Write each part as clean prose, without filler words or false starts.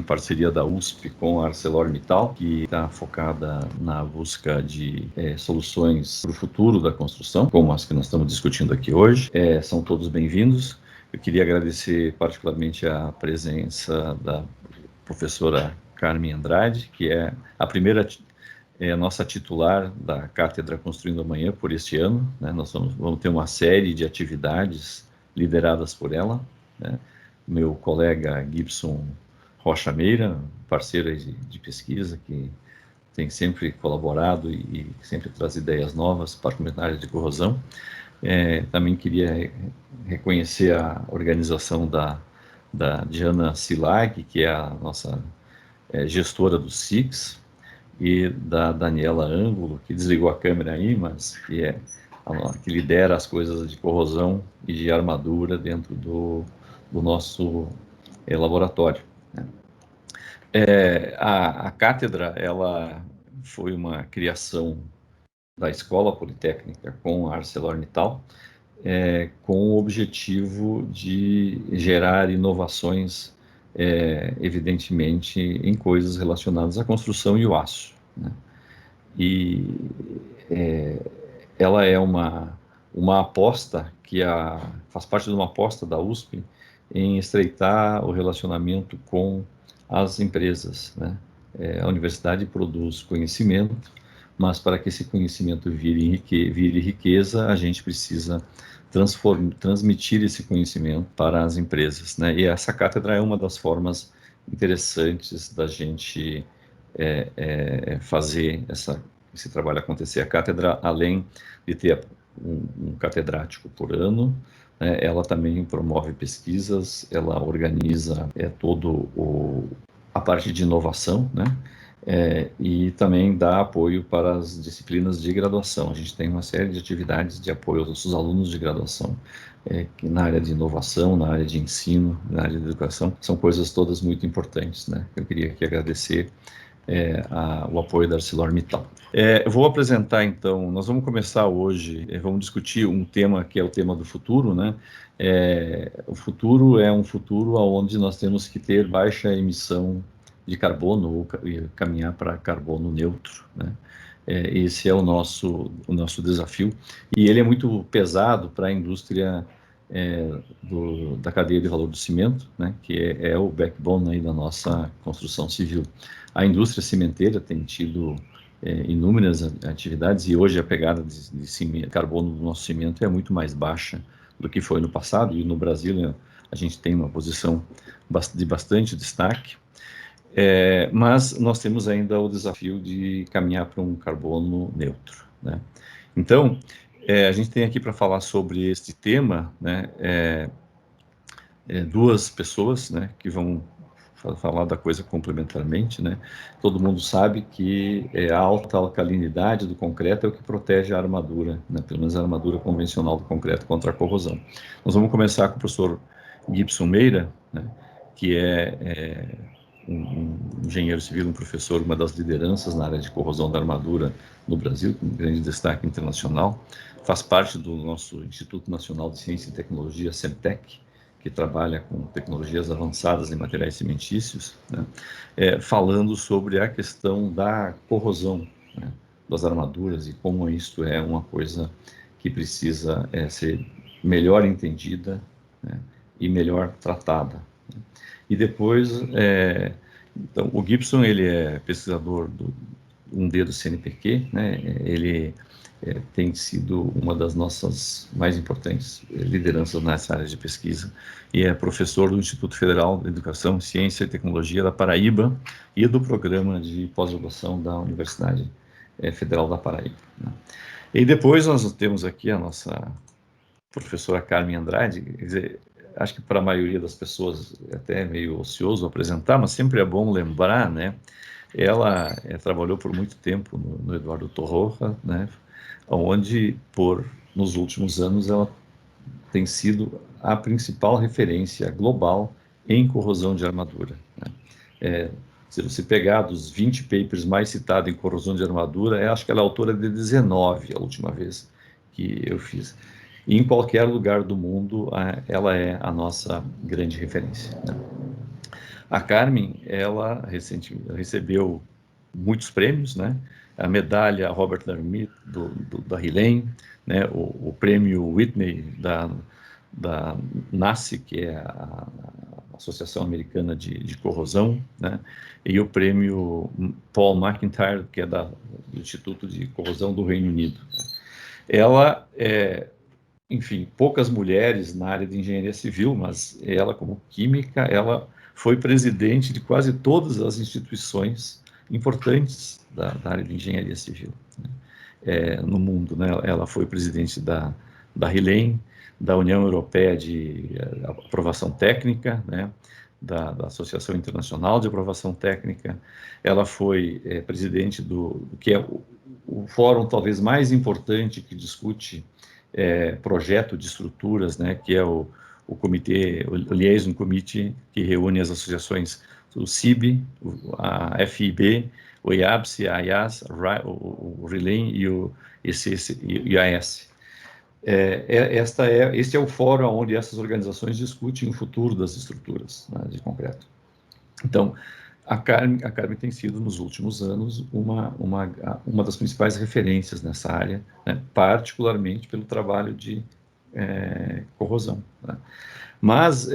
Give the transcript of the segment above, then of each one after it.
parceria da USP com a ArcelorMittal, que está focada na busca de soluções para o futuro da construção, como as que nós estamos discutindo aqui hoje. São todos bem-vindos. Eu queria agradecer particularmente a presença da professora Carmen Andrade, que é a primeira nossa titular da Cátedra Construindo Amanhã por este ano, né? Nós vamos ter uma série de atividades lideradas por ela, né? Meu colega Gibson Rocha Meira, parceiro de pesquisa, que tem sempre colaborado e sempre traz ideias novas para a área de corrosão. Também queria reconhecer a organização da Diana Silag, que é a nossa gestora do SIX, e da Daniela Ângulo, que desligou a câmera aí, mas que lidera as coisas de corrosão e de armadura dentro do nosso laboratório, né? A cátedra, ela foi uma criação da Escola Politécnica com a ArcelorMittal, com o objetivo de gerar inovações, evidentemente, em coisas relacionadas à construção e o aço, né? E ela é uma aposta que faz parte de uma aposta da USP em estreitar o relacionamento com as empresas, né? A universidade produz conhecimento, mas para que esse conhecimento vire riqueza, a gente precisa transmitir esse conhecimento para as empresas, né? E essa cátedra é uma das formas interessantes da gente fazer esse trabalho acontecer. A cátedra, além de ter um catedrático por ano, né, ela também promove pesquisas, ela organiza a parte de inovação, né? E também dá apoio para as disciplinas de graduação. A gente tem uma série de atividades de apoio aos nossos alunos de graduação, que na área de inovação, na área de ensino, na área de educação, são coisas todas muito importantes, né? Eu queria aqui agradecer o apoio da ArcelorMittal. Eu vou apresentar, então, nós vamos começar hoje, vamos discutir um tema que é o tema do futuro, né? O futuro é um futuro onde nós temos que ter baixa emissão de carbono e caminhar para carbono neutro, né? Esse é o nosso desafio, e ele é muito pesado para a indústria da cadeia de valor do cimento, né? Que é o backbone aí da nossa construção civil. A indústria cimenteira tem tido inúmeras atividades, e hoje a pegada de carbono do nosso cimento é muito mais baixa do que foi no passado, e no Brasil a gente tem uma posição de bastante destaque. Mas nós temos ainda o desafio de caminhar para um carbono neutro, né? Então, a gente tem aqui para falar sobre este tema, né, duas pessoas, né, que vão falar da coisa complementarmente, né? Todo mundo sabe que a alta alcalinidade do concreto é o que protege a armadura, né? Pelo menos a armadura convencional do concreto contra a corrosão. Nós vamos começar com o professor Gibson Meira, né, que é um engenheiro civil, um professor, uma das lideranças na área de corrosão da armadura no Brasil, com grande destaque internacional. Faz parte do nosso Instituto Nacional de Ciência e Tecnologia, CEMTEC, que trabalha com tecnologias avançadas em materiais cimentícios, né? Falando sobre a questão da corrosão, né, das armaduras, e como isto é uma coisa que precisa ser melhor entendida, né, e melhor tratada. E depois, então, o Gibson, ele é pesquisador do 1D do CNPq, né? Ele tem sido uma das nossas mais importantes lideranças nessa área de pesquisa, e é professor do Instituto Federal de Educação, Ciência e Tecnologia da Paraíba e do programa de pós-graduação da Universidade Federal da Paraíba, né? E depois nós temos aqui a nossa professora Carmen Andrade. Quer dizer, acho que para a maioria das pessoas é até meio ocioso apresentar, mas sempre é bom lembrar, né? Ela trabalhou por muito tempo no Eduardo Torroja, né? Onde, nos últimos anos, ela tem sido a principal referência global em corrosão de armadura, né? Se você pegar dos 20 papers mais citados em corrosão de armadura, acho que ela é autora de 19, a última vez que eu fiz. E em qualquer lugar do mundo, ela é a nossa grande referência, né? A Carmen, ela recebeu muitos prêmios, né? A medalha Robert Lermit da RILEM, né? O prêmio Whitney da NACE, que é a Associação Americana de Corrosão, né? E o prêmio Paul McIntyre, que é do Instituto de Corrosão do Reino Unido. Ela enfim, poucas mulheres na área de engenharia civil, mas ela, como química, ela foi presidente de quase todas as instituições importantes da área de engenharia civil, né? No mundo, né? Ela foi presidente da RILEM, da União Europeia de Aprovação Técnica, né? Da Associação Internacional de Aprovação Técnica. Ela foi presidente do que é o fórum talvez mais importante que discute projeto de estruturas, né, que é o comitê, o Liaison Committee, que reúne as associações, o CIB, a FIB, o IABS, a IAS, o RILEM e o IAS. Este é o fórum onde essas organizações discutem o futuro das estruturas, né, de concreto. Então, a Carmen tem sido, nos últimos anos, uma das principais referências nessa área, né, particularmente pelo trabalho de corrosão, né? Mas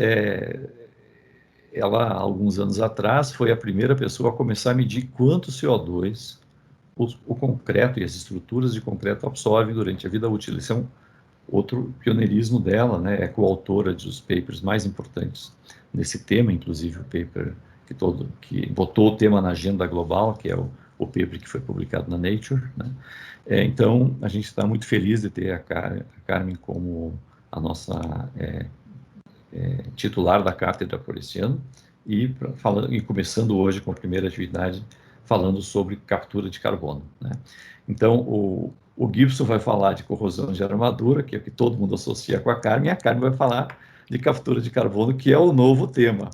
ela, alguns anos atrás, foi a primeira pessoa a começar a medir quanto CO2 o concreto e as estruturas de concreto absorvem durante a vida útil. Esse é outro pioneirismo dela, né? É coautora dos papers mais importantes nesse tema, inclusive o paper que botou o tema na agenda global, que é o paper que foi publicado na Nature, né? Então, a gente está muito feliz de ter a Carmen como a nossa titular da cátedra por esse ano e começando hoje com a primeira atividade falando sobre captura de carbono, né? Então, o Gibson vai falar de corrosão de armadura, que é o que todo mundo associa com a Carmen, e a Carmen vai falar de captura de carbono, que é o novo tema.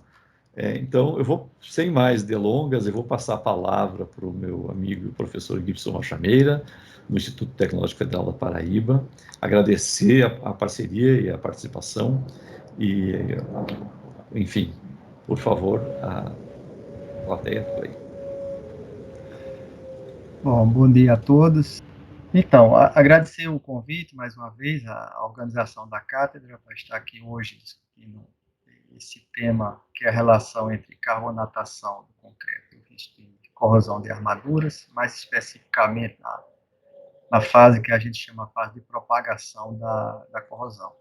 Então, eu vou, sem mais delongas, eu vou passar a palavra para o meu amigo o professor Gibson Rochameira, no Instituto Tecnológico Federal da Paraíba, agradecer a parceria e a participação, e, enfim, por favor, a plateia, por aí. Bom dia a todos. Então, agradecer o convite, mais uma vez, à organização da cátedra, para estar aqui hoje discutindo esse tema, que é a relação entre carbonatação do concreto e o risco de corrosão de armaduras, mais especificamente na fase que a gente chama de fase de propagação da corrosão.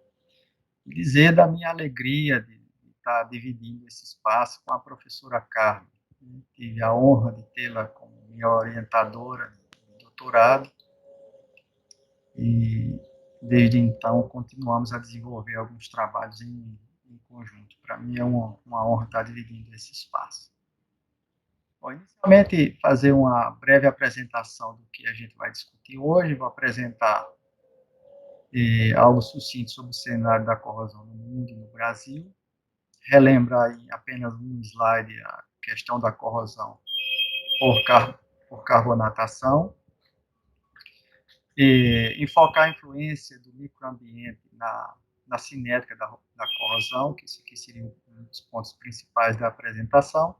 E dizer da minha alegria de estar dividindo esse espaço com a professora Carmen. Tive a honra de tê-la como minha orientadora de doutorado, e desde então continuamos a desenvolver alguns trabalhos em conjunto. Para mim é uma honra estar dividindo esse espaço. Bom, inicialmente, fazer uma breve apresentação do que a gente vai discutir hoje. Vou apresentar algo sucinto sobre o cenário da corrosão no mundo e no Brasil. Relembrar em apenas um slide a questão da corrosão por carbonatação, e enfocar a influência do microambiente na cinética da corrosão, que isso aqui seria um dos pontos principais da apresentação,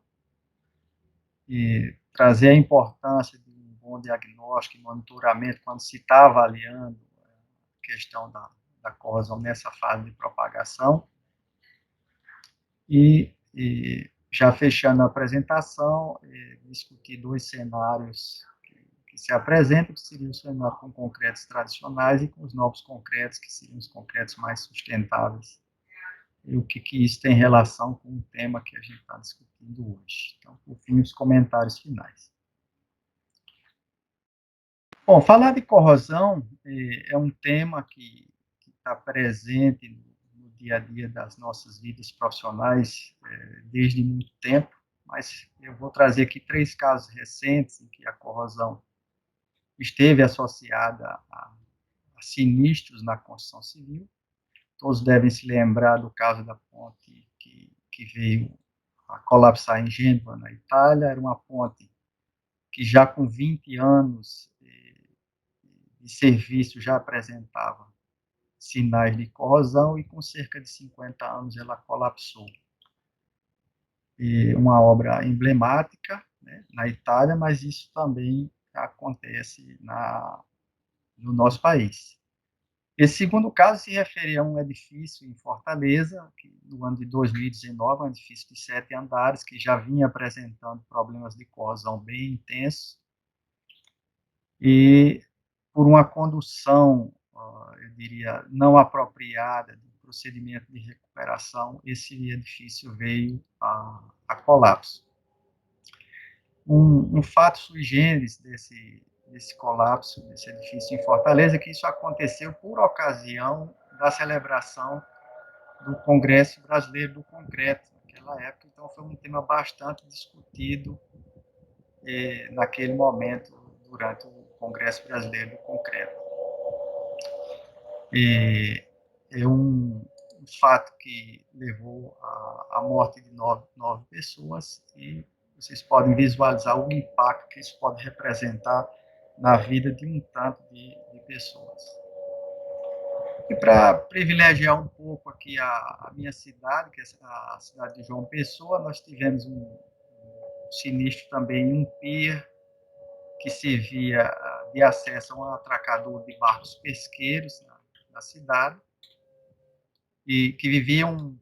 e trazer a importância de um bom diagnóstico e monitoramento quando se está avaliando a questão da corrosão nessa fase de propagação, e já fechando a apresentação, discutir dois cenários que se apresentam, que seriam os cenários com concretos tradicionais e com os novos concretos, que seriam os concretos mais sustentáveis, e o que isso tem relação com o tema que a gente está discutindo hoje. Então, por fim, os comentários finais. Bom, falar de corrosão é um tema que está presente no dia a dia das nossas vidas profissionais desde muito tempo, mas eu vou trazer aqui 3 casos recentes em que a corrosão esteve associada a sinistros na construção civil. Todos devem se lembrar do caso da ponte que veio a colapsar em Gênova, na Itália. Era uma ponte que já com 20 anos de serviço já apresentava sinais de corrosão, e com cerca de 50 anos ela colapsou. uma obra emblemática, né, na Itália, mas isso também acontece no nosso país. Esse segundo caso se referia a um edifício em Fortaleza, que no ano de 2019, um edifício de 7 andares, que já vinha apresentando problemas de corrosão bem intensos, e por uma condução, eu diria, não apropriada do procedimento de recuperação, esse edifício veio a colapso. Um fato sui generis desse colapso desse edifício em Fortaleza é que isso aconteceu por ocasião da celebração do Congresso Brasileiro do Concreto, naquela época, então foi um tema bastante discutido naquele momento, durante o Congresso Brasileiro do Concreto. É um fato que levou à morte de nove pessoas, e vocês podem visualizar o impacto que isso pode representar na vida de um tanto de pessoas. E para privilegiar um pouco aqui a minha cidade, que é a cidade de João Pessoa, nós tivemos um sinistro também em um pier que servia de acesso a um atracador de barcos pesqueiros na cidade, e que vivia um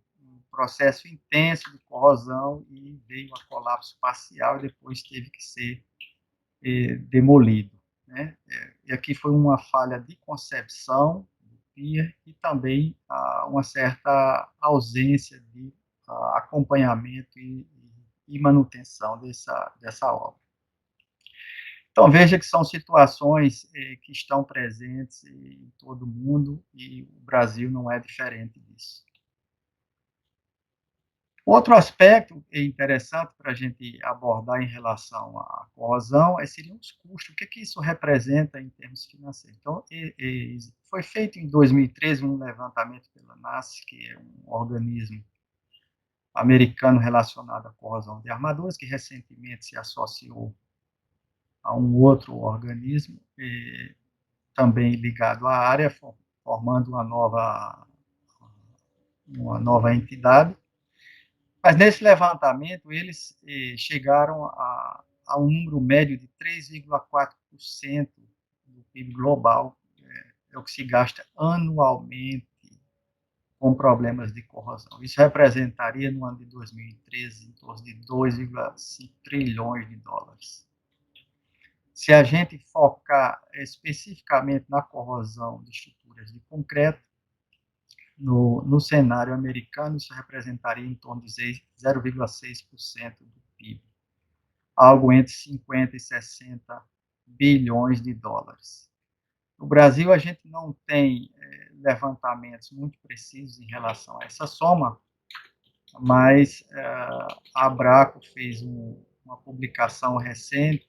processo intenso de corrosão e veio a colapso parcial e depois teve que ser demolido, né? E aqui foi uma falha de concepção do pier e também uma certa ausência de acompanhamento e manutenção dessa obra. Então, veja que são situações que estão presentes em todo o mundo e o Brasil não é diferente disso. Outro aspecto interessante para a gente abordar em relação à corrosão seriam os custos. O que isso representa em termos financeiros? Então, foi feito em 2013 um levantamento pela NAS, que é um organismo americano relacionado à corrosão de armaduras, que recentemente se associou a um outro organismo, também ligado à área, formando uma nova entidade. Mas nesse levantamento, eles chegaram a um número médio de 3,4% do PIB global, é o que se gasta anualmente com problemas de corrosão. Isso representaria, no ano de 2013, em torno de 2,5 trilhões de dólares. Se a gente focar especificamente na corrosão de estruturas de concreto, no cenário americano, isso representaria em torno de 0,6% do PIB, algo entre 50 e 60 bilhões de dólares. No Brasil, a gente não tem levantamentos muito precisos em relação a essa soma, mas a Abraco fez uma publicação recente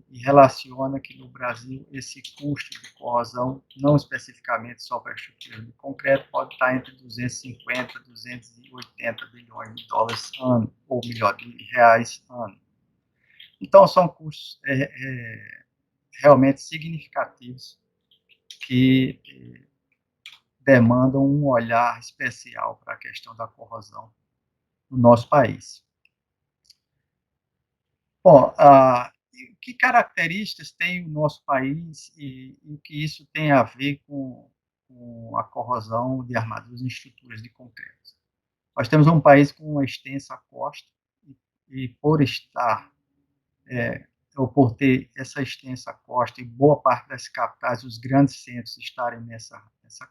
e relaciona que no Brasil esse custo de corrosão, não especificamente só para a estrutura de concreto, pode estar entre 250 e 280 bilhões de dólares ano, ou melhor, de reais ano. Então, são custos realmente significativos que demandam um olhar especial para a questão da corrosão no nosso país. Bom, que características tem o nosso país e o que isso tem a ver com a corrosão de armaduras em estruturas de concreto? Nós temos um país com uma extensa costa e por estar, ou por ter essa extensa costa e boa parte das capitais, os grandes centros estarem nessa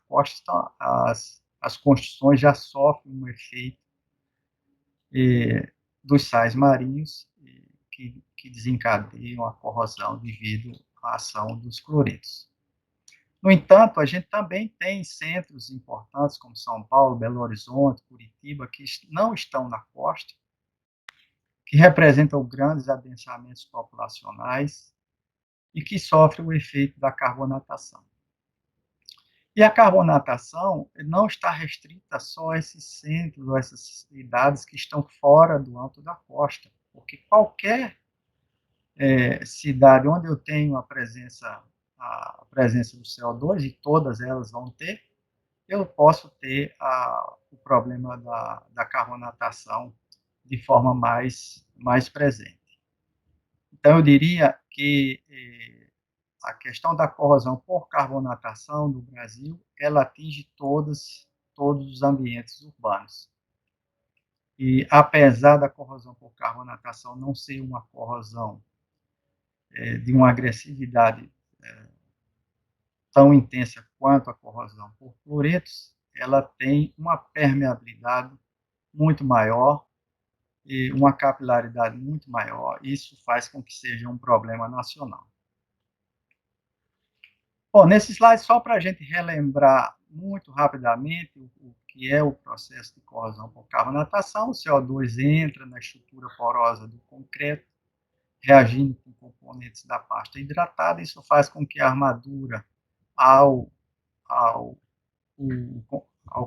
costa, então as construções já sofrem um efeito dos sais marinhos que desencadeiam a corrosão devido à ação dos cloretos. No entanto, a gente também tem centros importantes como São Paulo, Belo Horizonte, Curitiba, que não estão na costa, que representam grandes adensamentos populacionais e que sofrem o efeito da carbonatação. E a carbonatação não está restrita só a esses centros ou essas cidades que estão fora do âmbito da costa, porque qualquer cidade onde eu tenho a presença do CO2, e todas elas vão ter, eu posso ter o problema da carbonatação de forma mais presente. Então, eu diria que a questão da corrosão por carbonatação no Brasil, ela atinge todos os ambientes urbanos. E, apesar da corrosão por carbonatação não ser uma corrosão de uma agressividade tão intensa quanto a corrosão por fluoretos, ela tem uma permeabilidade muito maior e uma capilaridade muito maior. Isso faz com que seja um problema nacional. Bom, nesse slide, só para a gente relembrar muito rapidamente o que é o processo de corrosão por carbonatação, o CO2 entra na estrutura porosa do concreto, reagindo com componentes da pasta hidratada. Isso faz com que a armadura, ao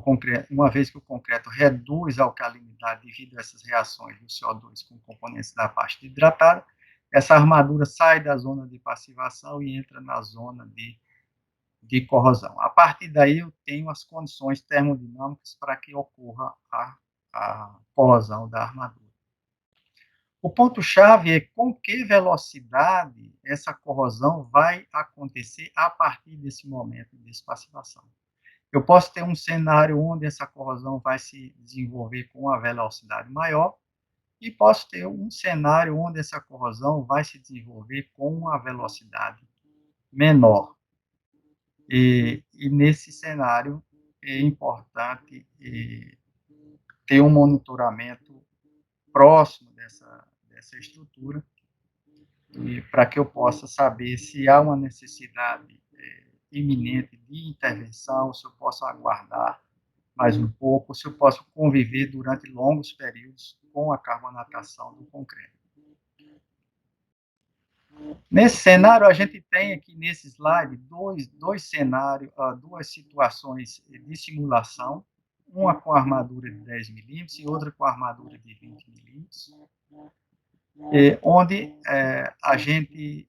concreto, uma vez que o concreto reduz a alcalinidade devido a essas reações do CO2 com componentes da pasta hidratada, essa armadura sai da zona de passivação e entra na zona de corrosão. A partir daí, eu tenho as condições termodinâmicas para que ocorra a corrosão da armadura. O ponto-chave é com que velocidade essa corrosão vai acontecer a partir desse momento de passivação. Eu posso ter um cenário onde essa corrosão vai se desenvolver com uma velocidade maior e posso ter um cenário onde essa corrosão vai se desenvolver com uma velocidade menor. E nesse cenário é importante ter um monitoramento próximo dessa estrutura para que eu possa saber se há uma necessidade iminente de intervenção, se eu posso aguardar mais um pouco, se eu posso conviver durante longos períodos com a carbonatação do concreto. Nesse cenário, a gente tem aqui nesse slide dois cenários, duas situações de simulação, uma com armadura de 10 milímetros e outra com armadura de 20 milímetros, onde a gente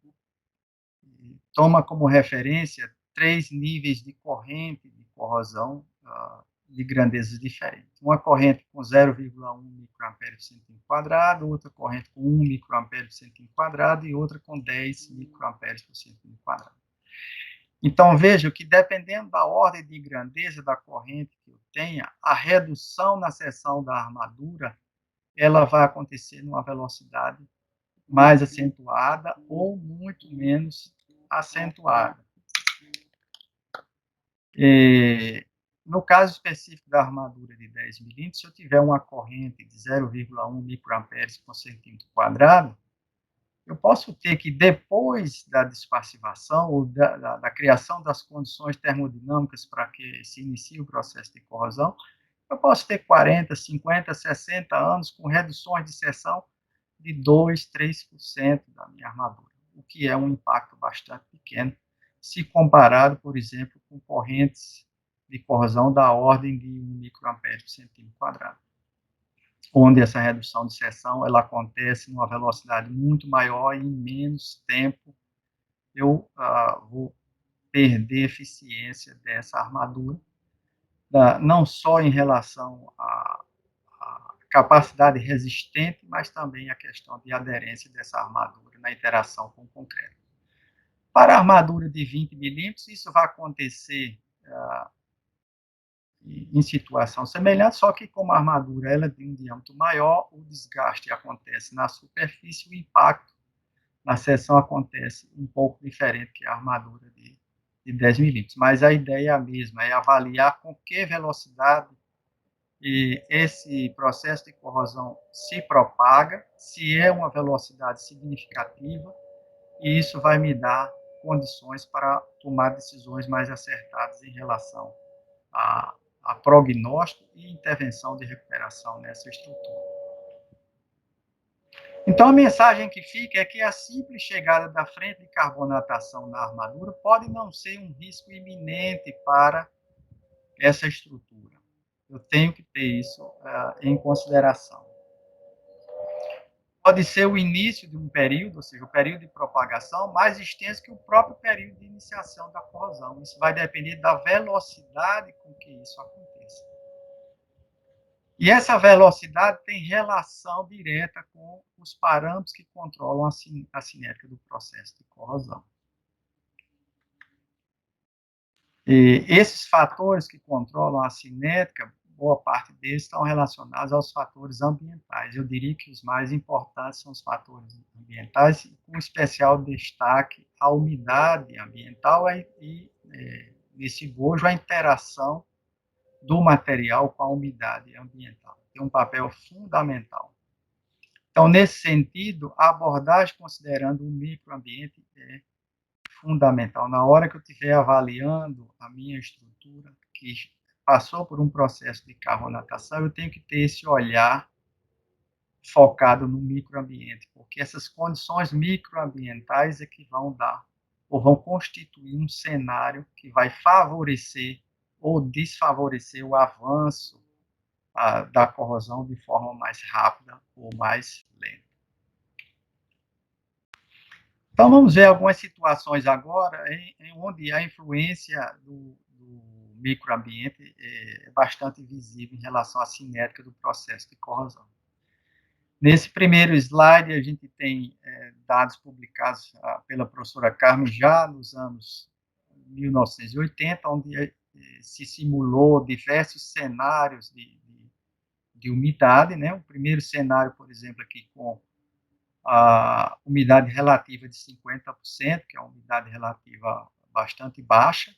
toma como referência 3 níveis de corrente de corrosão de grandezas diferentes. Uma corrente com 0,1 microampere por centímetro quadrado, outra corrente com 1 microampere por centímetro quadrado e outra com 10 microamperes por centímetro quadrado. Então, veja que dependendo da ordem de grandeza da corrente que eu tenha, a redução na seção da armadura, ela vai acontecer numa velocidade mais acentuada ou muito menos acentuada. No caso específico da armadura de 10 milímetros, se eu tiver uma corrente de 0,1 microamperes por centímetro quadrado, eu posso ter que, depois da despassivação ou da criação das condições termodinâmicas para que se inicie o processo de corrosão, eu posso ter 40, 50, 60 anos com reduções de seção de 2, 3% da minha armadura, o que é um impacto bastante pequeno, se comparado, por exemplo, com correntes de corrosão da ordem de 1 microampere por centímetro quadrado, onde essa redução de seção ela acontece numa velocidade muito maior e em menos tempo eu vou perder eficiência dessa armadura, não só em relação à capacidade resistente, mas também a questão de aderência dessa armadura na interação com o concreto. Para a armadura de 20 milímetros, isso vai acontecer em situação semelhante, só que como a armadura ela tem um diâmetro maior, o desgaste acontece na superfície, o impacto na seção acontece um pouco diferente que a armadura de 10 milímetros. Mas a ideia é a mesma, é avaliar com que velocidade esse processo de corrosão se propaga, se é uma velocidade significativa, e isso vai me dar condições para tomar decisões mais acertadas em relação a prognóstico e intervenção de recuperação nessa estrutura. Então, a mensagem que fica é que a simples chegada da frente de carbonatação na armadura pode não ser um risco iminente para essa estrutura. Eu tenho que ter isso em consideração. Pode ser o início de um período, ou seja, o período de propagação, mais extenso que o próprio período de iniciação da corrosão. Isso vai depender da velocidade com que isso aconteça. E essa velocidade tem relação direta com os parâmetros que controlam a cinética do processo de corrosão. E esses fatores que controlam a cinética, boa parte deles estão relacionados aos fatores ambientais. Eu diria que os mais importantes são os fatores ambientais, com especial destaque a umidade ambiental e nesse bojo, a interação do material com a umidade ambiental. Tem um papel fundamental. Então, nesse sentido, a abordagem considerando o microambiente é fundamental. Na hora que eu estiver avaliando a minha estrutura, que passou por um processo de carbonatação, eu tenho que ter esse olhar focado no microambiente, porque essas condições microambientais é que vão dar, ou vão constituir um cenário que vai favorecer ou desfavorecer o avanço da corrosão de forma mais rápida ou mais lenta. Então, vamos ver algumas situações agora em onde a influência do microambiente é bastante visível em relação à cinética do processo de corrosão. Nesse primeiro slide, a gente tem dados publicados pela professora Carmen já nos anos 1980, onde se simulou diversos cenários de umidade, né? O primeiro cenário, por exemplo, aqui com a umidade relativa de 50%, que é uma umidade relativa bastante baixa,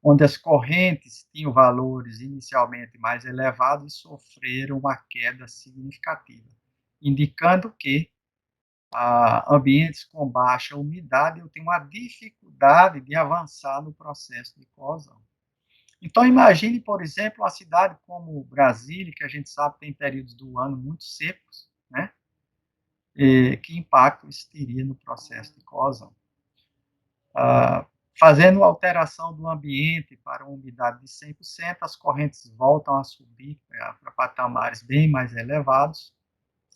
onde as correntes tinham valores inicialmente mais elevados e sofreram uma queda significativa, indicando que ambientes com baixa umidade eu tenho uma dificuldade de avançar no processo de corrosão. Então, imagine, por exemplo, uma cidade como Brasília, que a gente sabe tem períodos do ano muito secos, né? Que impacto isso teria no processo de corrosão. Fazendo alteração do ambiente para uma umidade de 100%, as correntes voltam a subir para patamares bem mais elevados,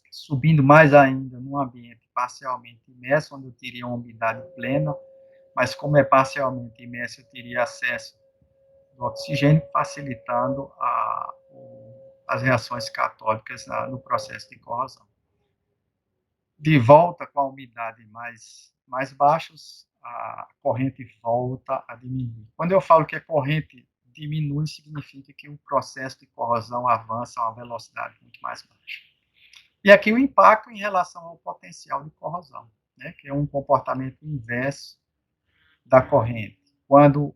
subindo mais ainda num ambiente parcialmente imerso, onde eu teria uma umidade plena, mas como é parcialmente imerso, eu teria acesso do oxigênio, facilitando as reações catódicas no processo de corrosão. De volta com a umidade mais baixa, a corrente volta a diminuir. Quando eu falo que a corrente diminui, significa que o processo de corrosão avança a uma velocidade muito mais baixa. E aqui o impacto em relação ao potencial de corrosão, né, que é um comportamento inverso da corrente. Quando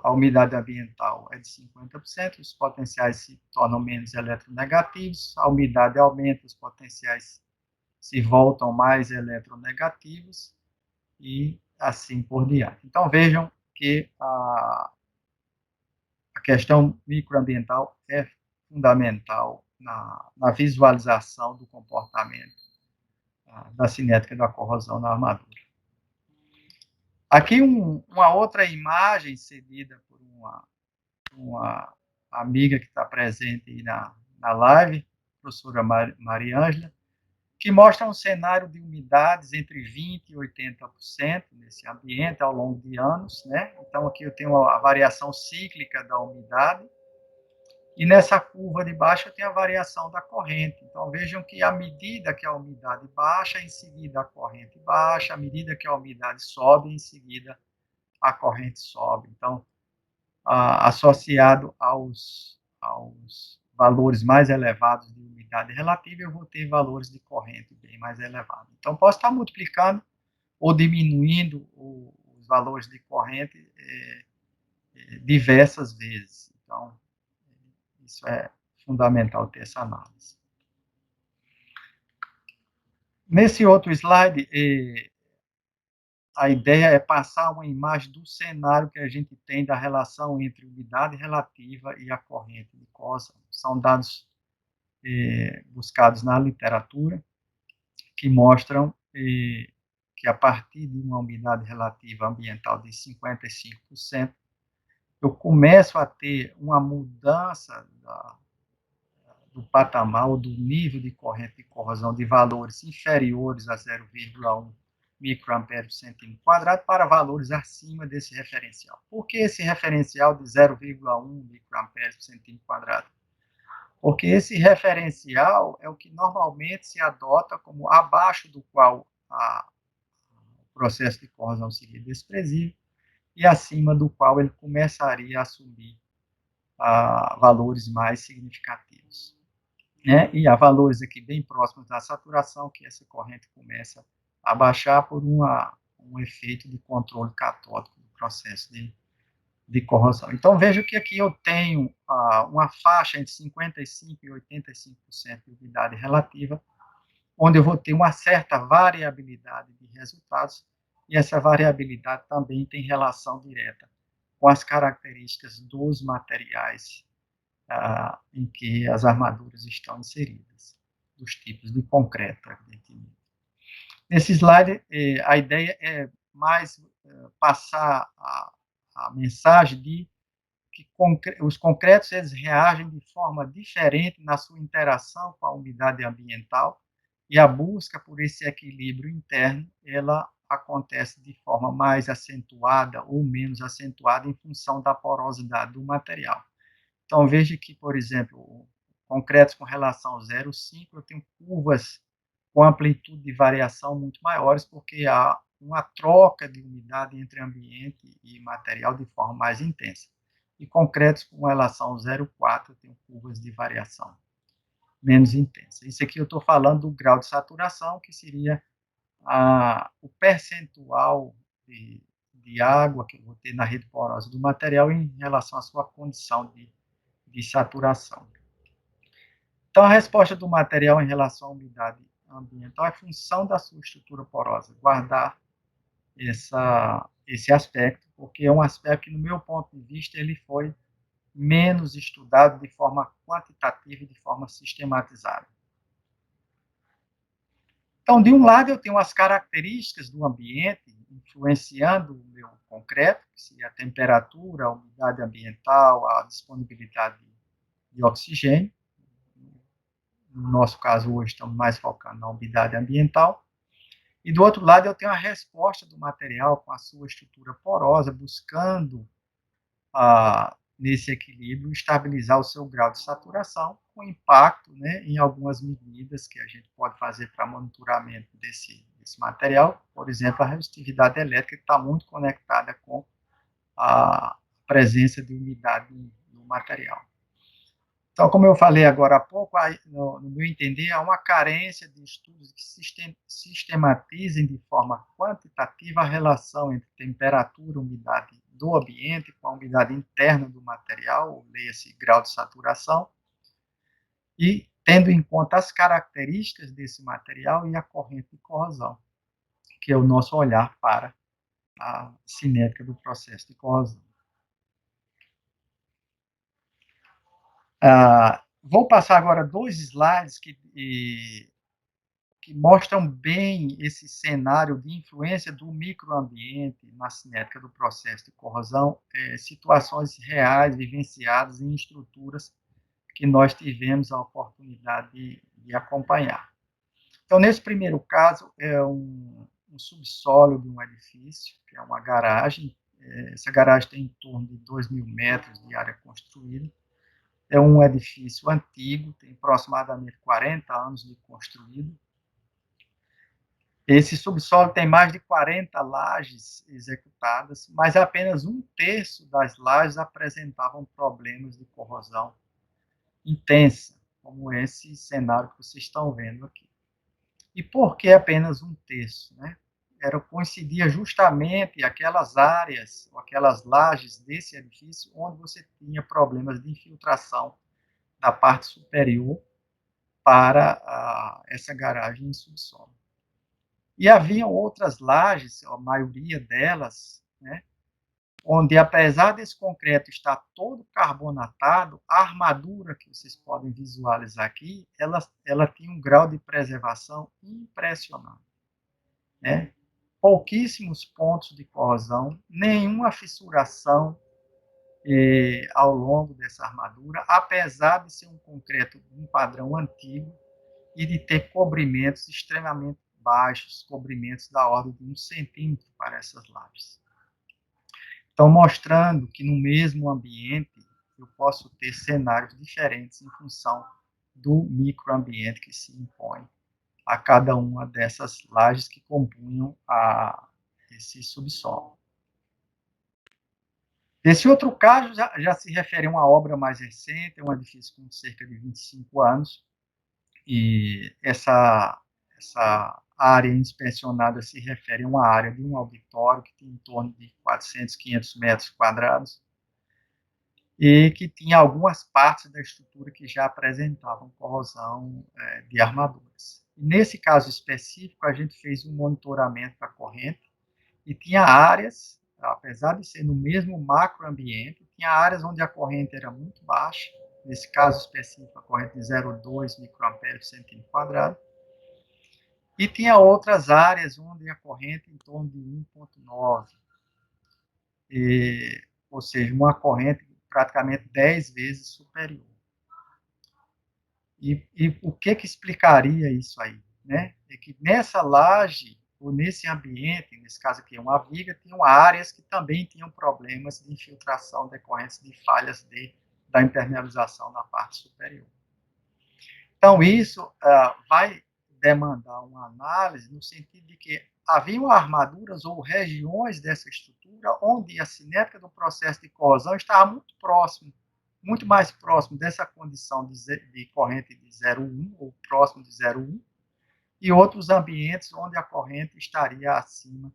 a umidade ambiental é de 50%, os potenciais se tornam menos eletronegativos, a umidade aumenta, os potenciais se voltam mais eletronegativos e assim por diante. Então, vejam que a questão microambiental é fundamental na visualização do comportamento da cinética da corrosão na armadura. Aqui uma outra imagem cedida por uma amiga que está presente aí na live, a professora Mariângela, que mostra um cenário de umidades entre 20% e 80% nesse ambiente ao longo de anos, né? Então, aqui eu tenho a variação cíclica da umidade, e nessa curva de baixo eu tenho a variação da corrente. Então, vejam que à medida que a umidade baixa, em seguida a corrente baixa, à medida que a umidade sobe, em seguida a corrente sobe. Então, associado aos valores mais elevados de umidade relativa, eu vou ter valores de corrente bem mais elevados. Então, posso estar multiplicando ou diminuindo os valores de corrente diversas vezes. Então, isso é fundamental ter essa análise. Nesse outro slide, a ideia é passar uma imagem do cenário que a gente tem da relação entre umidade relativa e a corrente de corrosão. São dados buscados na literatura que mostram que a partir de uma umidade relativa ambiental de 55%, eu começo a ter uma mudança do patamar ou do nível de corrente de corrosão de valores inferiores a 0,1 microampere por centímetro quadrado para valores acima desse referencial. Por que esse referencial de 0,1 microampere por centímetro quadrado? Porque esse referencial é o que normalmente se adota como abaixo do qual o processo de corrosão seria desprezível e acima do qual ele começaria a subir a valores mais significativos. Né? E há valores aqui bem próximos da saturação, que essa corrente começa a baixar por um efeito de controle catódico do processo de corrosão. Então, vejo que aqui eu tenho uma faixa entre 55% e 85% de umidade relativa, onde eu vou ter uma certa variabilidade de resultados, e essa variabilidade também tem relação direta com as características dos materiais em que as armaduras estão inseridas, dos tipos de concreto, evidentemente. Nesse slide, a ideia é mais passar a mensagem de que os concretos eles reagem de forma diferente na sua interação com a umidade ambiental, e a busca por esse equilíbrio interno, ela acontece de forma mais acentuada ou menos acentuada em função da porosidade do material. Então, veja que, por exemplo, concretos com relação 0,5, eu tenho curvas com amplitude de variação muito maiores, porque há uma troca de umidade entre ambiente e material de forma mais intensa. E concretos com relação 0,4, eu tenho curvas de variação menos intensa. Isso aqui eu estou falando do grau de saturação, que seria o percentual de água que eu vou ter na rede porosa do material em relação à sua condição de saturação. Então, a resposta do material em relação à umidade ambiental é função da sua estrutura porosa, guardar esse aspecto, porque é um aspecto que, no meu ponto de vista, ele foi menos estudado de forma quantitativa e de forma sistematizada. Então, de um lado, eu tenho as características do ambiente influenciando o meu concreto, que seria a temperatura, a umidade ambiental, a disponibilidade de oxigênio. No nosso caso, hoje, estamos mais focando na umidade ambiental. E, do outro lado, eu tenho a resposta do material com a sua estrutura porosa, buscando, nesse equilíbrio, estabilizar o seu grau de saturação, com impacto, né, em algumas medidas que a gente pode fazer para monitoramento desse material. Por exemplo, a resistividade elétrica, que está muito conectada com a presença de umidade no material. Então, como eu falei agora há pouco, no meu entender, há uma carência de estudos que sistematizem de forma quantitativa a relação entre temperatura e umidade do ambiente com a umidade interna do material, ou leia-se grau de saturação, e tendo em conta as características desse material e a corrente de corrosão, que é o nosso olhar para a cinética do processo de corrosão. Vou passar agora 2 slides que mostram bem esse cenário de influência do microambiente na cinética do processo de corrosão, situações reais vivenciadas em estruturas que nós tivemos a oportunidade de acompanhar. Então, nesse primeiro caso, é um subsolo de um edifício, que é uma garagem. Essa garagem tem em torno de 2.000 metros de área construída. É um edifício antigo, tem aproximadamente 40 anos de construído. Esse subsolo tem mais de 40 lajes executadas, mas apenas 1/3 das lajes apresentavam problemas de corrosão intensa, como esse cenário que vocês estão vendo aqui. E por que apenas 1/3? Né? Coincidia justamente aquelas áreas, ou aquelas lajes desse edifício, onde você tinha problemas de infiltração da parte superior para essa garagem em subsolo. E havia outras lajes, a maioria delas, né, onde, apesar desse concreto estar todo carbonatado, a armadura que vocês podem visualizar aqui, ela tinha um grau de preservação impressionante. Né? Pouquíssimos pontos de corrosão, nenhuma fissuração ao longo dessa armadura, apesar de ser um concreto de um padrão antigo e de ter cobrimentos extremamente baixos, cobrimentos da ordem de 1 centímetro para essas lajes. Então, mostrando que no mesmo ambiente eu posso ter cenários diferentes em função do microambiente que se impõe a cada uma dessas lajes que compunham esse subsolo. Esse outro caso já se refere a uma obra mais recente, um edifício com cerca de 25 anos, e essa área inspecionada se refere a uma área de um auditório que tem em torno de 400, 500 metros quadrados, e que tinha algumas partes da estrutura que já apresentavam corrosão de armaduras. E nesse caso específico, a gente fez um monitoramento da corrente, e tinha áreas, apesar de ser no mesmo macroambiente, tinha áreas onde a corrente era muito baixa, nesse caso específico, a corrente de 0,2 microamperes por centímetro quadrado, e tinha outras áreas onde a corrente em torno de 1,9, ou seja, uma corrente praticamente 10 vezes superior. E o que explicaria isso aí? Né? É que nessa laje, ou nesse ambiente, nesse caso aqui é uma viga, tinham áreas que também tinham problemas de infiltração decorrentes de falhas da impermeabilização na parte superior. Então, isso vai demandar uma análise no sentido de que haviam armaduras ou regiões dessa estrutura onde a cinética do processo de corrosão estava muito próximo, muito mais próximo dessa condição de corrente de 0,1 ou próximo de 0,1, e outros ambientes onde a corrente estaria acima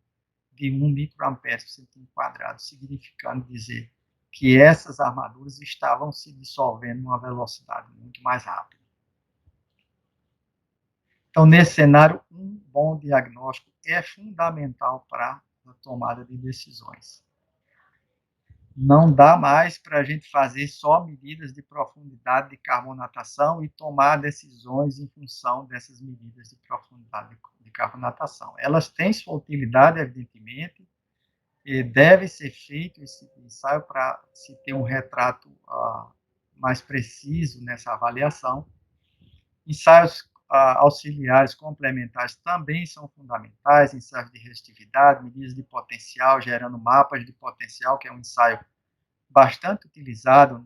de 1 microampere por centímetro quadrado, significando dizer que essas armaduras estavam se dissolvendo numa velocidade muito mais rápida. Então, nesse cenário, um bom diagnóstico é fundamental para a tomada de decisões. Não dá mais para a gente fazer só medidas de profundidade de carbonatação e tomar decisões em função dessas medidas de profundidade de carbonatação. Elas têm sua utilidade, evidentemente, e deve ser feito esse ensaio para se ter um retrato mais preciso nessa avaliação. Ensaios auxiliares complementares também são fundamentais, ensaios de resistividade, medidas de potencial, gerando mapas de potencial, que é um ensaio bastante utilizado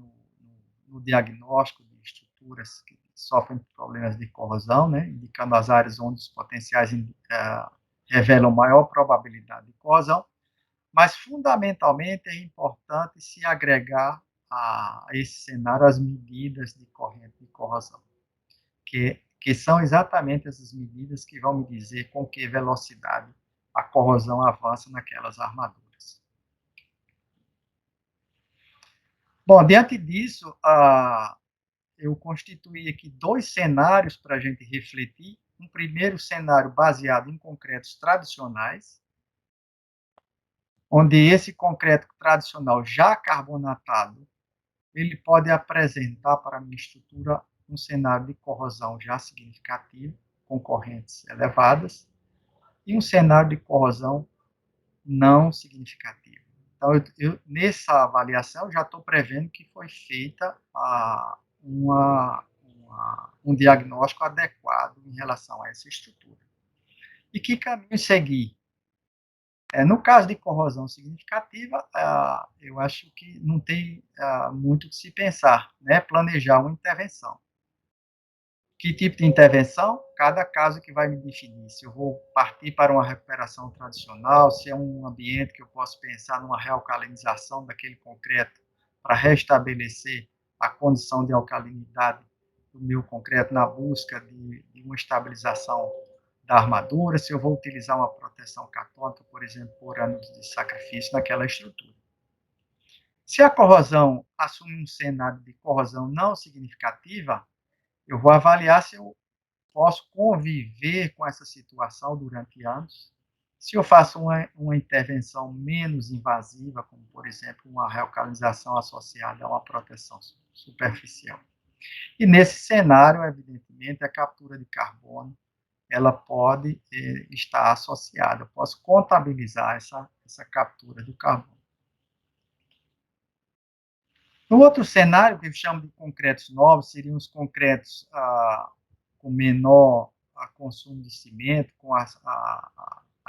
no diagnóstico de estruturas que sofrem problemas de corrosão, né, indicando as áreas onde os potenciais revelam maior probabilidade de corrosão, mas fundamentalmente é importante se agregar a esse cenário as medidas de corrente de corrosão, que são exatamente essas medidas que vão me dizer com que velocidade a corrosão avança naquelas armaduras. Bom, diante disso, eu constituí aqui 2 cenários para a gente refletir. Um primeiro cenário baseado em concretos tradicionais, onde esse concreto tradicional já carbonatado, ele pode apresentar para a minha estrutura um cenário de corrosão já significativo, com correntes elevadas, e um cenário de corrosão não significativo. Então, nessa avaliação, já estou prevendo que foi feita um diagnóstico adequado em relação a essa estrutura. E que caminho seguir? No caso de corrosão significativa, eu acho que não tem muito o que se pensar, né? Planejar uma intervenção. Que tipo de intervenção? Cada caso que vai me definir. Se eu vou partir para uma recuperação tradicional, se é um ambiente que eu posso pensar numa realcalinização daquele concreto para restabelecer a condição de alcalinidade do meu concreto na busca de uma estabilização da armadura, se eu vou utilizar uma proteção catônica, por exemplo, por anos de sacrifício naquela estrutura. Se a corrosão assumir um cenário de corrosão não significativa, eu vou avaliar se eu posso conviver com essa situação durante anos. Se eu faço uma intervenção menos invasiva, como, por exemplo, uma realcalinização associada a uma proteção superficial. E nesse cenário, evidentemente, a captura de carbono ela pode estar associada. Eu posso contabilizar essa captura do carbono. No outro cenário, que eu chamo de concretos novos, seriam os concretos com menor a consumo de cimento, com a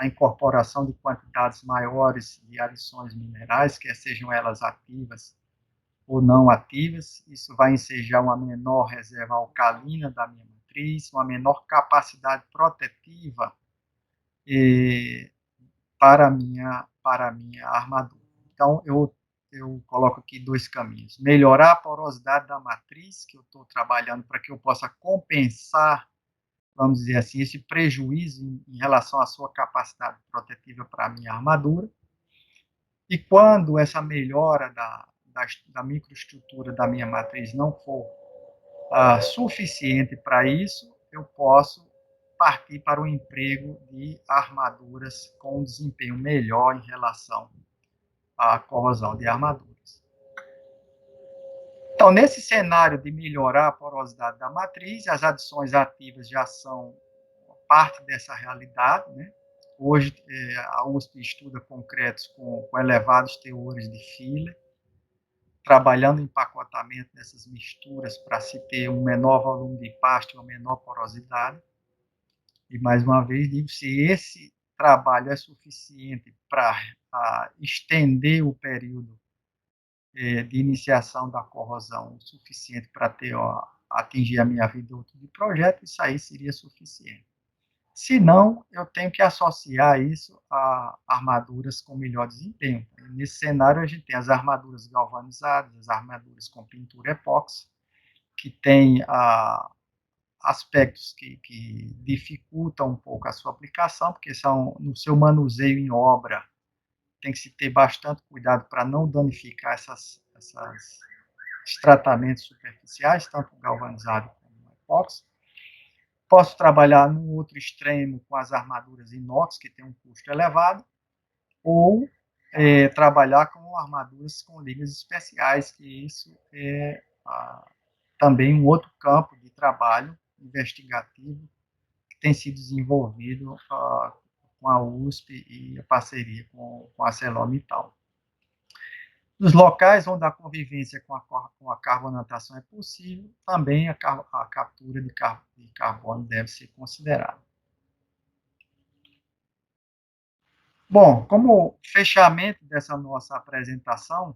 incorporação de quantidades maiores de adições minerais, quer sejam elas ativas ou não ativas. Isso vai ensejar uma menor reserva alcalina da minha matriz, uma menor capacidade protetiva para a minha armadura. Então, eu coloco aqui dois caminhos. Melhorar a porosidade da matriz, que eu estou trabalhando para que eu possa compensar, vamos dizer assim, esse prejuízo em relação à sua capacidade protetiva para a minha armadura. E quando essa melhora da microestrutura da minha matriz não for suficiente para isso, eu posso partir para o emprego de armaduras com um desempenho melhor em relação à corrosão de armaduras. Então, nesse cenário de melhorar a porosidade da matriz, as adições ativas já são parte dessa realidade, né? Hoje, a USP estuda concretos com elevados teores de filler, trabalhando em empacotamento dessas misturas para se ter um menor volume de pasto e uma menor porosidade. E, mais uma vez, digo, se esse trabalho é suficiente para estender o período de iniciação da corrosão, o suficiente para atingir a minha vida útil de projeto, isso aí seria suficiente. Se não, eu tenho que associar isso a armaduras com melhor desempenho. Nesse cenário, a gente tem as armaduras galvanizadas, as armaduras com pintura epóxi, que tem aspectos que dificultam um pouco a sua aplicação, porque são no seu manuseio em obra, tem que se ter bastante cuidado para não danificar esses tratamentos superficiais, tanto galvanizado como epóxi. Posso trabalhar no outro extremo com as armaduras inox, que tem um custo elevado, ou trabalhar com armaduras com ligas especiais, que isso é também um outro campo de trabalho investigativo que tem sido desenvolvido com a USP e a parceria com a ArcelorMittal. Nos locais onde a convivência com a carbonatação é possível, também a captura de carbono deve ser considerada. Bom, como fechamento dessa nossa apresentação,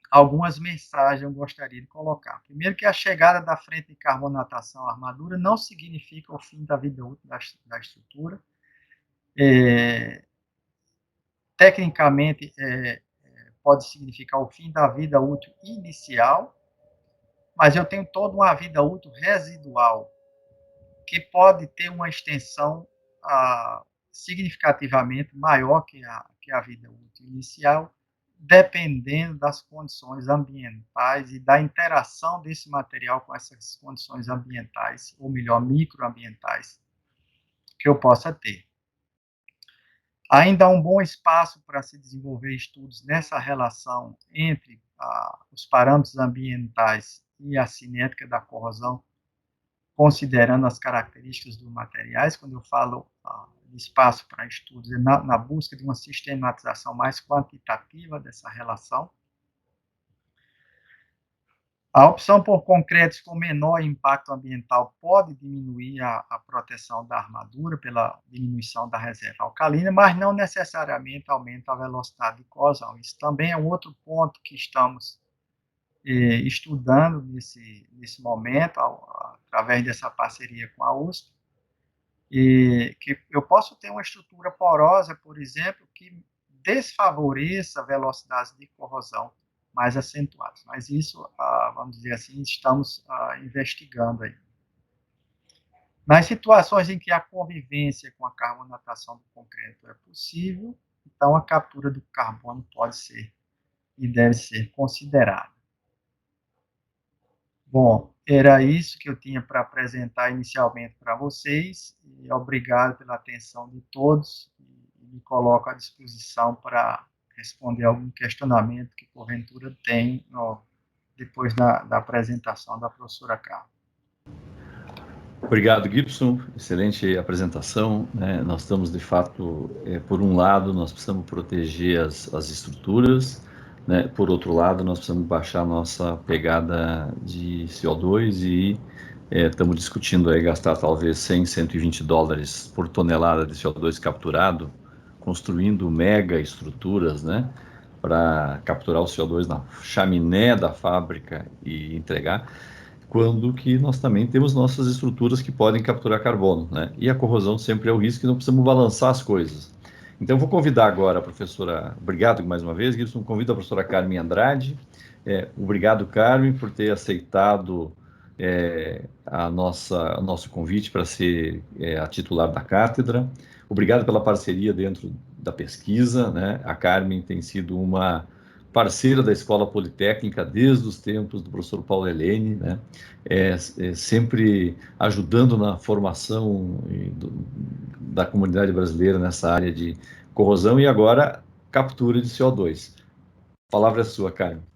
algumas mensagens eu gostaria de colocar. Primeiro, que a chegada da frente de carbonatação à armadura não significa o fim da vida útil da estrutura. Tecnicamente, pode significar o fim da vida útil inicial, mas eu tenho toda uma vida útil residual, que pode ter uma extensão significativamente maior que a vida útil inicial, dependendo das condições ambientais e da interação desse material com essas condições ambientais, ou melhor, microambientais, que eu possa ter. Ainda há um bom espaço para se desenvolver estudos nessa relação entre os parâmetros ambientais e a cinética da corrosão, considerando as características dos materiais. Quando eu falo de espaço para estudos, é na busca de uma sistematização mais quantitativa dessa relação. A opção por concretos com menor impacto ambiental pode diminuir a proteção da armadura pela diminuição da reserva alcalina, mas não necessariamente aumenta a velocidade de corrosão. Isso também é um outro ponto que estamos estudando nesse momento, através dessa parceria com a USP, e que eu posso ter uma estrutura porosa, por exemplo, que desfavoreça velocidades de corrosão mais acentuados. Mas isso, vamos dizer assim, estamos investigando aí. Nas situações em que a convivência com a carbonatação do concreto é possível, então a captura do carbono pode ser e deve ser considerada. Bom, era isso que eu tinha para apresentar inicialmente para vocês, e obrigado pela atenção de todos, e me coloco à disposição para responder algum questionamento que porventura tem depois da apresentação da professora Carla. Obrigado, Gibson. Excelente apresentação, né? Nós estamos, de fato, por um lado, nós precisamos proteger as estruturas, né? Por outro lado, nós precisamos baixar a nossa pegada de CO2 e Estamos discutindo aí gastar talvez 100, 120 dólares por tonelada de CO2 capturado, construindo mega estruturas, né, para capturar o CO2 na chaminé da fábrica e entregar, quando que nós também temos nossas estruturas que podem capturar carbono, né? E a corrosão sempre é o risco e não precisamos balançar as coisas. Então, eu vou convidar agora a professora, obrigado mais uma vez, Gibson, convido a professora Carmen Andrade. Obrigado, Carmen, por ter aceitado o nosso convite para ser a titular da cátedra. Obrigado pela parceria dentro da pesquisa, né? A Carmen tem sido uma parceira da Escola Politécnica desde os tempos do professor Paulo Helene, né? Sempre ajudando na formação da comunidade brasileira nessa área de corrosão e agora captura de CO2. A palavra é sua, Carmen.